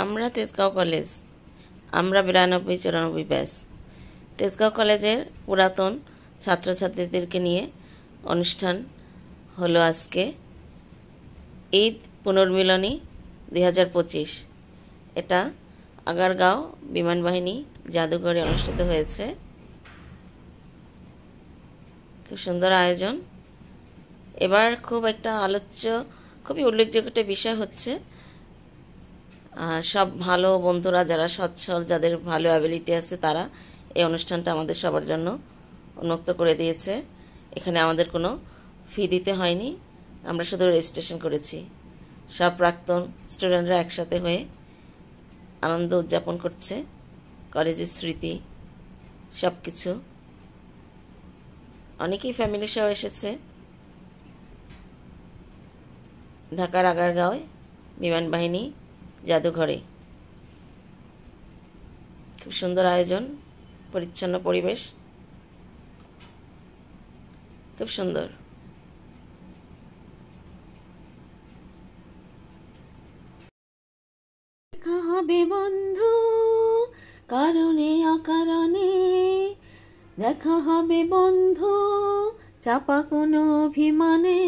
আমরা তেজগাঁও কলেজ, আমরা 92-94 ব্যাচ। তেজগাঁও কলেজের পুরাতন ছাত্রছাত্রীদেরকে নিয়ে অনুষ্ঠান হলো আজকে। ঈদ পুনর্মিলনী 2025। এটা আগারগাঁও বিমানবাহিনী জাদুঘরে অনুষ্ঠিত হয়েছে। খুব সুন্দর আয়োজন। এবার খুব একটা আলোচ্য, খুবই উল্লেখযোগ্য একটা বিষয় হচ্ছে সব ভালো বন্ধুরা, যারা সচ্ছল, যাদের ভালো অ্যাবিলিটি আছে, তারা এই অনুষ্ঠানটা আমাদের সবার জন্য উন্মুক্ত করে দিয়েছে। এখানে আমাদের কোনো ফি দিতে হয়নি, আমরা শুধু রেজিস্ট্রেশন করেছি। সব প্রাক্তন স্টুডেন্টরা একসাথে হয়ে আনন্দ উদযাপন করছে, কলেজের স্মৃতি সব কিছু। অনেকেই ফ্যামিলি সহ এসেছে। ঢাকার আগারগাঁওয়ে বিমানবাহিনী জাদুঘরে খুব সুন্দর আয়োজন, পরিচ্ছন্ন পরিবেশ, খুব সুন্দর। দেখা হবে বন্ধু কারণে অকারণে, দেখা হবে বন্ধু চাপা কোনো অভিমানে,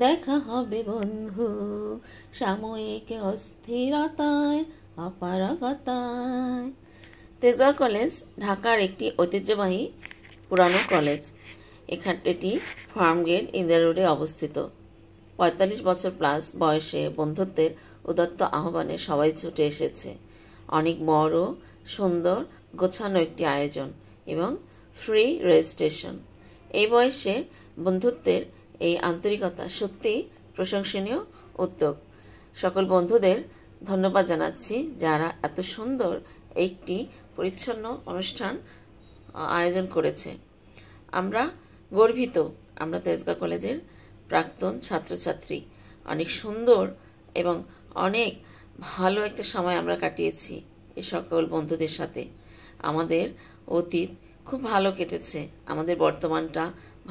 দেখা হবে বন্ধু সাময়িক অস্থিরতায় অপারগতায়। তেজগাঁও কলেজ ঢাকার একটি ঐতিহ্যবাহী পুরানো কলেজ। এখানটি ফার্মগেট ইন্দিরা রোডে অবস্থিত। 45 বছর প্লাস বয়সে বন্ধুত্বের উদাত্ত আহ্বানে সবাই ছুটে এসেছে। অনেক বড়, সুন্দর, গোছানো একটি আয়োজন এবং ফ্রি রেজিস্ট্রেশন। এই বয়সে বন্ধুত্বের এই আন্তরিকতা সত্যি প্রশংসনীয় উদ্যোগ। সকল বন্ধুদের ধন্যবাদ জানাচ্ছি যারা এত সুন্দর একটি পরিচ্ছন্ন অনুষ্ঠান আয়োজন করেছে। আমরা গর্বিত, আমরা তেজগাঁও কলেজের প্রাক্তন ছাত্রছাত্রী। অনেক সুন্দর এবং অনেক ভালো একটা সময় আমরা কাটিয়েছি এই সকল বন্ধুদের সাথে। আমাদের অতীত খুব ভালো কেটেছে, আমাদের বর্তমানটা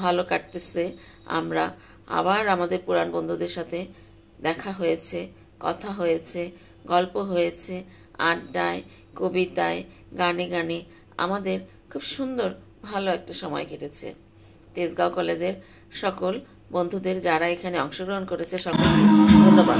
ভালো কাটতেছে। আমরা আবার আমাদের পুরান বন্ধুদের সাথে দেখা হয়েছে, কথা হয়েছে, গল্প হয়েছে, আড্ডায়, কবিতায়, গানে গানে আমাদের খুব সুন্দর ভালো একটা সময় কেটেছে। তেজগাঁও কলেজের সকল বন্ধুদের যারা এখানে অংশগ্রহণ করেছে সকলকে ধন্যবাদ।